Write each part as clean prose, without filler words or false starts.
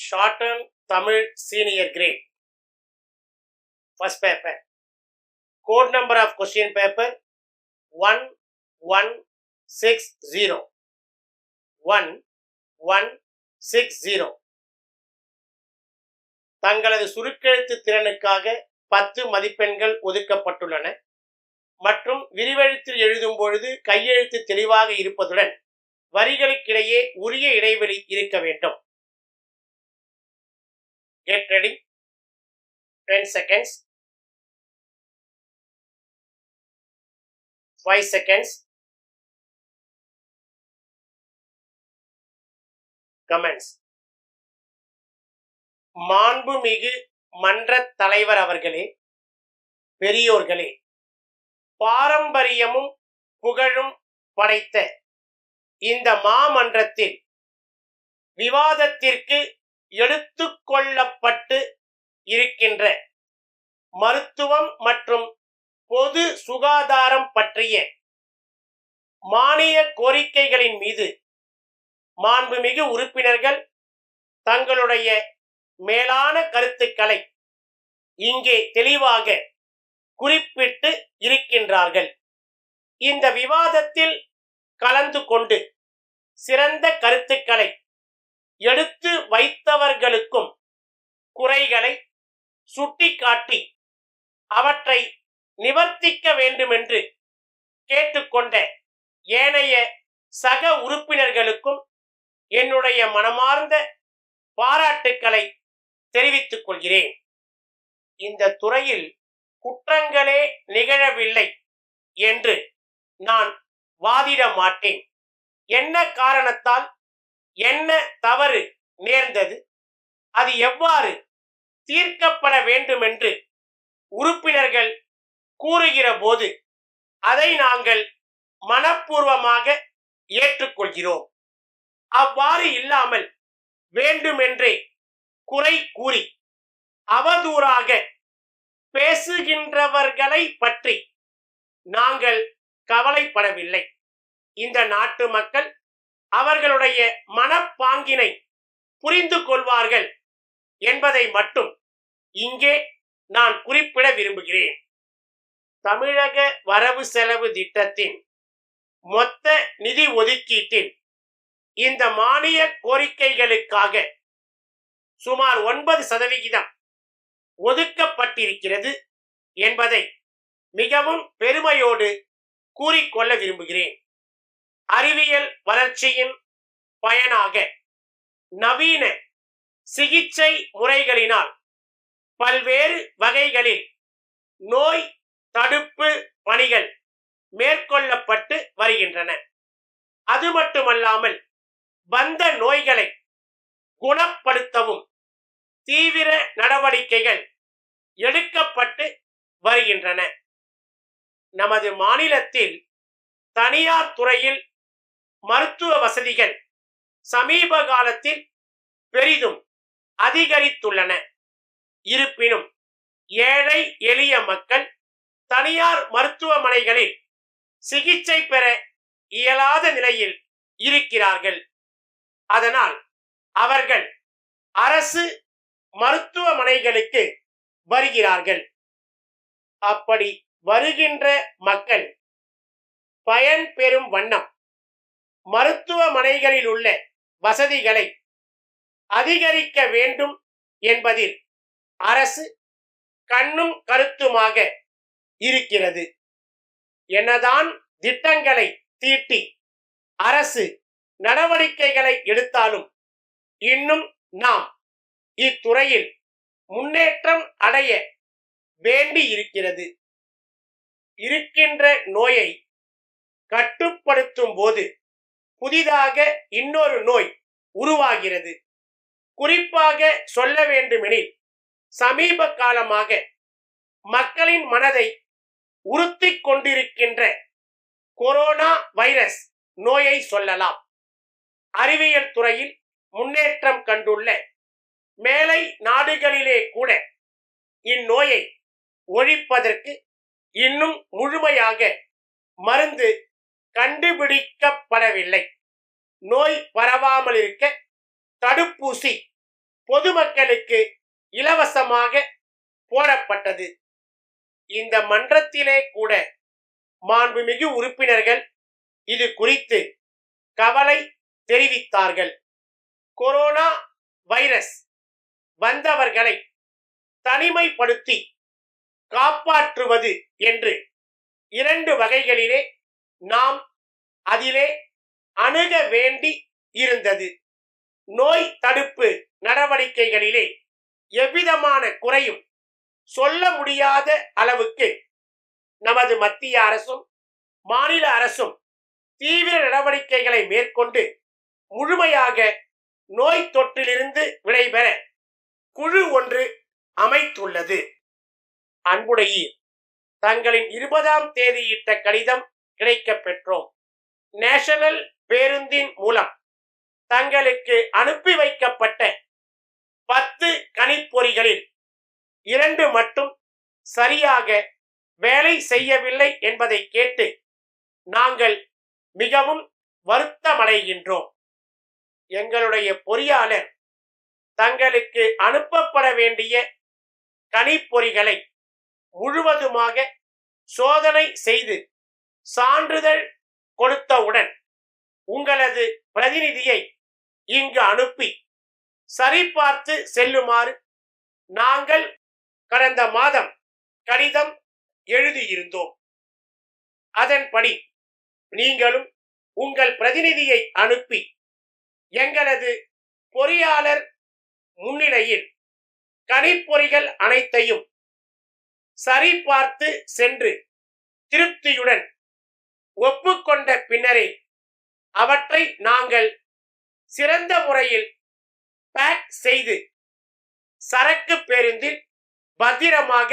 Shortened Tamil Senior Grade. First paper. Code number of question paper 1160. 1160. தங்களது சுருக்கெழுத்து திறனுக்காக 10 மதிப்பெண்கள் ஒதுக்கப்பட்டுள்ளன மற்றும் விரிவெழுத்தில் எழுதும் பொழுது கையெழுத்து தெளிவாக இருப்பதுடன் வரிகளுக்கிடையே உரிய இடைவெளி இருக்க வேண்டும். Get ready. 10 seconds. 5 seconds. Comments. மாண்புமிகு மன்ற தலைவர் அவர்களே, பெரியோர்களே, பாரம்பரியமும் புகழும் படைத்த இந்த மாமன்றத்தில் விவாதத்திற்கு எடுத்துக்கொள்ளப்பட்டு இருக்கின்ற மருத்துவம் மற்றும் பொது சுகாதாரம் பற்றிய மானிய கோரிக்கைகளின் மீது மாண்புமிகு உறுப்பினர்கள் தங்களுடைய மேலான கருத்துக்களை இங்கே தெளிவாக குறிப்பிட்டு இருக்கின்றார்கள். இந்த விவாதத்தில் கலந்து கொண்டு சிறந்த கருத்துக்களை எடுத்து வைத்தவர்களுக்கும் குறைகளை சுட்டிக்காட்டி அவற்றை நிவர்த்திக்க வேண்டுமென்று கேட்டுக்கொண்ட ஏனைய சக உறுப்பினர்களுக்கும் என்னுடைய மனமார்ந்த பாராட்டுக்களை தெரிவித்துக் கொள்கிறேன். இந்த துறையில் குற்றங்களே நிகழவில்லை என்று நான் வாதிட மாட்டேன். என்ன காரணத்தால் என்ன தவறு நேர்ந்தது, அது எவ்வாறு தீர்க்கப்பட வேண்டுமென்று உறுப்பினர்கள் கூறுகிற போது அதை நாங்கள் மனப்பூர்வமாக ஏற்றுக்கொள்கிறோம். அவ்வாறு இல்லாமல் வேண்டுமென்றே குறை கூறி அவதூறாக பேசுகின்றவர்களை பற்றி நாங்கள் கவலைப்படவில்லை. இந்த நாட்டு மக்கள் அவர்களுடைய மனப்பாங்கினை புரிந்து கொள்வார்கள் என்பதை மட்டும் இங்கே நான் குறிப்பிட விரும்புகிறேன். தமிழக வரவு செலவு திட்டத்தின் மொத்த நிதி ஒதுக்கீட்டில் இந்த மானிய கோரிக்கைகளுக்காக சுமார் 9% ஒதுக்கப்பட்டிருக்கிறது என்பதை மிகவும் பெருமையோடு கூறிக்கொள்ள விரும்புகிறேன். அறிவியல் வளர்ச்சியின் பயனாக நவீன சிகிச்சை முறைகளினால் பல்வேறு வகைகளில் நோய் தடுப்பு பணிகள் மேற்கொள்ளப்பட்டு வருகின்றன. அது மட்டுமல்லாமல் வந்த நோய்களை குணப்படுத்தவும் தீவிர நடவடிக்கைகள் எடுக்கப்பட்டு வருகின்றன. நமது மாநிலத்தில் தனியார் துறையில் மருத்துவ வசதிகள் சமீப காலத்தில் பெரிதும் அதிகரித்துள்ளன. இருப்பினும் ஏழை எளிய மக்கள் தனியார் மருத்துவமனைகளில் சிகிச்சை பெற இயலாத நிலையில் இருக்கிறார்கள். அதனால் அவர்கள் அரசு மருத்துவமனைகளுக்கு வருகிறார்கள். அப்படி வருகின்ற மக்கள் பயன் பெறும் வண்ணம் மருத்துவமனைகளில் உள்ள வசதிகளை அதிகரிக்க வேண்டும் என்பதில் அரசு கண்ணும் கருத்துமாக இருக்கிறது. என்னதான் திட்டங்களை தீட்டி அரசு நடவடிக்கைகளை எடுத்தாலும் இன்னும் நாம் இத்துறையில் முன்னேற்றம் அடைய வேண்டி இருக்கிறது. இருக்கின்ற நோயை கட்டுப்படுத்தும் போது புதிதாக இன்னொரு நோய் உருவாகிறது. குறிப்பாக சொல்ல வேண்டுமெனில் சமீப காலமாக மக்களின் மனதை உறுத்திக் கொண்டிருக்கின்ற கொரோனா வைரஸ் நோயை சொல்லலாம். அறிவியல் துறையில் முன்னேற்றம் கண்டுள்ள மேலை நாடுகளிலே கூட இந்நோயை ஒழிப்பதற்கு இன்னும் முழுமையாக மருந்து கண்டுபிடிக்கப்படவில்லை. நோய் பரவாமல் இருக்க தடுப்பூசி பொதுமக்களுக்கு இலவசமாக போடப்பட்டது. இந்த மன்றத்திலே கூட மாண்புமிகு உறுப்பினர்கள் இது குறித்து கவலை தெரிவித்தார்கள். கொரோனா வைரஸ் வந்தவர்களை தனிமைப்படுத்தி காப்பாற்றுவது என்று 2 வகைகளிலே நாம் அதிலே அணுக வேண்டி இருந்தது. நோய் தடுப்பு நடவடிக்கைகளிலே எவ்விதமான குறையும் சொல்ல முடியாத அளவுக்கு நமது மத்திய அரசும் மாநில அரசும் தீவிர நடவடிக்கைகளை மேற்கொண்டு முழுமையாக நோய் தொற்றிலிருந்து விடைபெற குழு ஒன்று அமைத்துள்ளது. அன்புடையீர், தங்களின் 20ஆம் தேதியிட்ட கடிதம் கிடைக்கப் பெற்றோம். நேஷனல் பேருந்தின் மூலம் தங்களுக்கு அனுப்பி வைக்கப்பட்ட 10 கணிப்பொறிகளில் 2 மட்டும் சரியாக வேலை செய்யவில்லை என்பதை கேட்டு நாங்கள் மிகவும் வருத்தமடைகின்றோம். எங்களுடைய பொறியாளர் தங்களுக்கு அனுப்பப்பட வேண்டிய கணிப்பொறிகளை முழுவதுமாக சோதனை செய்து சான்றிதழ் கொடுத்தவுடன் உங்களது பிரதிநிதியை இங்கு அனுப்பி சரிபார்த்து செல்லுமாறு நாங்கள் கடந்த மாதம் கடிதம் எழுதியிருந்தோம். அதன்படி நீங்களும் உங்கள் பிரதிநிதியை அனுப்பி எங்களது பொறியாளர் முன்னிலையில் கணிப்பொறிகள் அனைத்தையும் சரிபார்த்து சென்று திருப்தியுடன் ஒப்புக்கொண்ட பின்னரே அவற்றை நாங்கள் சிறந்த முறையில் பேக் செய்து சரக்கு பேருந்தில் பத்திரமாக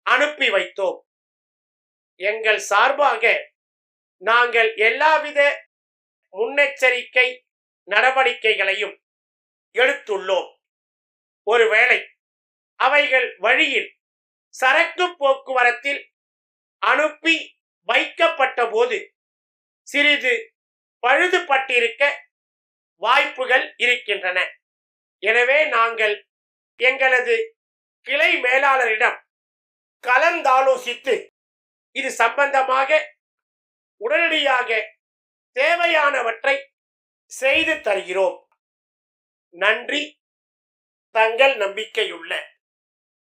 அனுப்பி வைத்தோம். எங்கள் சார்பாக நாங்கள் எல்லாவித முன்னெச்சரிக்கை நடவடிக்கைகளையும் எடுத்துள்ளோம். ஒருவேளை அவைகள் வழியில் சரக்கு போக்குவரத்தில் அனுப்பி வைக்கப்பட்ட போது சிறிது பழுதுபட்டிருக்க வாய்ப்புகள் இருக்கின்றன. எனவே நாங்கள் எங்களது கிளை மேலாளரிடம் கலந்தாலோசித்து இது சம்பந்தமாக உடனடியாக தேவையானவற்றை செய்து தருகிறோம். நன்றி. தங்கள் நம்பிக்கையுள்ள